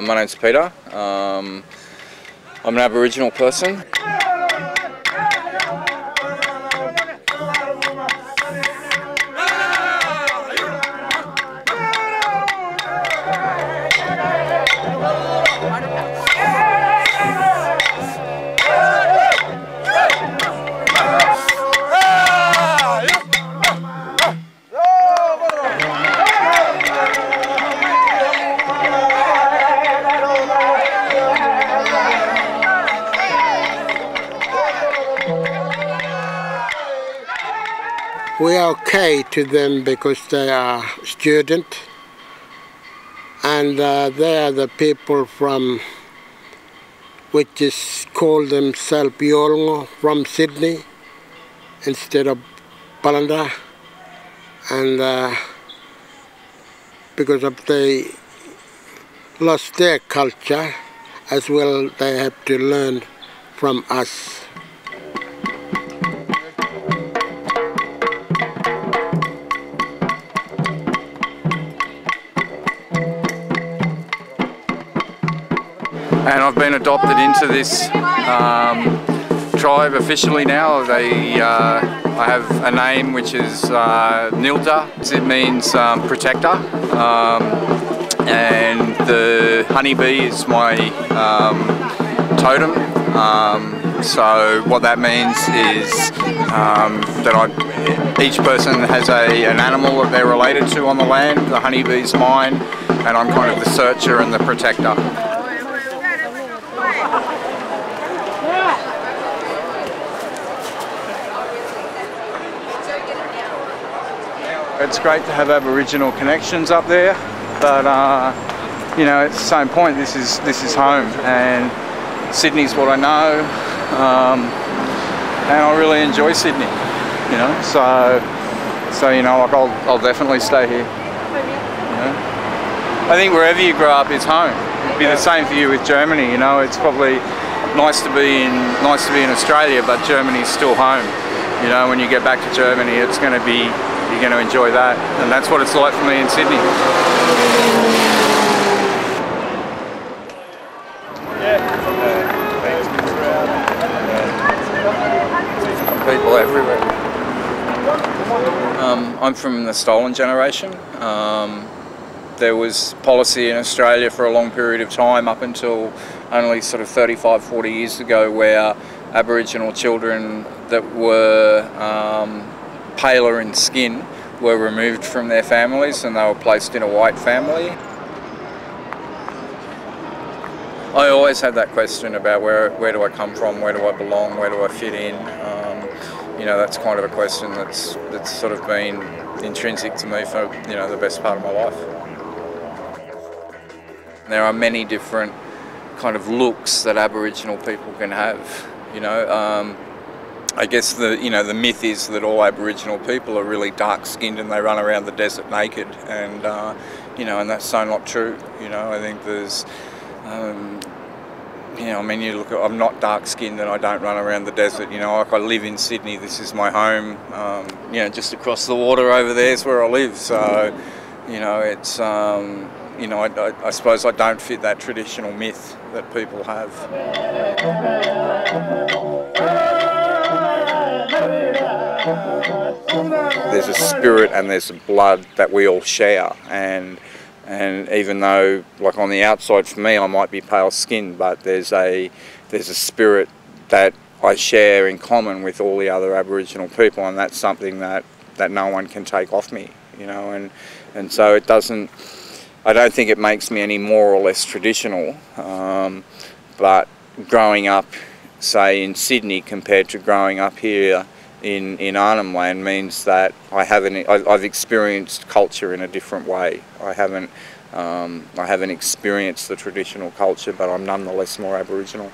My name's Peter. I'm an Aboriginal person. We are okay to them because they are students, and they are the people from which is called themselves Yolngu from Sydney instead of Balanda, and because of they lost their culture as well, they have to learn from us. And I've been adopted into this tribe officially now. I have a name which is Nilda. It means protector, and the honeybee is my totem. So what that means is that each person has an animal that they're related to on the land. The honeybee's mine, and I'm kind of the searcher and the protector. It's great to have Aboriginal connections up there, but you know, at the same point, this is home, and Sydney's what I know, and I really enjoy Sydney. You know, so you know, like I'll definitely stay here. You know? I think wherever you grow up is home. It'd be the same for you with Germany. You know, it's probably nice to be in Australia, but Germany's still home. You know, when you get back to Germany, it's going to be. You're going to enjoy that, and that's what it's like for me in Sydney. People everywhere. I'm from the stolen generation. There was policy in Australia for a long period of time, up until only sort of 35, 40 years ago, where Aboriginal children that were paler in skin were removed from their families and they were placed in a white family. I always had that question about where do I come from, where do I belong, where do I fit in. You know, that's kind of a question that's sort of been intrinsic to me for, you know, the best part of my life. There are many different kind of looks that Aboriginal people can have, you know. I guess the myth is that all Aboriginal people are really dark-skinned and they run around the desert naked, and you know, and that's so not true. You know, I think there's, you know, I mean, you look at, I'm not dark-skinned and I don't run around the desert. You know, like I live in Sydney. This is my home. You know, just across the water over there is where I live. So, you know, it's you know, I suppose I don't fit that traditional myth that people have. There's a spirit and there's a blood that we all share, and even though, like on the outside for me, I might be pale skinned, but there's a spirit that I share in common with all the other Aboriginal people, and that's something that no one can take off me, you know, and so it doesn't. I don't think it makes me any more or less traditional, but growing up, say in Sydney, compared to growing up here in Arnhem Land, means that I've experienced culture in a different way. I haven't experienced the traditional culture, but I'm nonetheless more Aboriginal.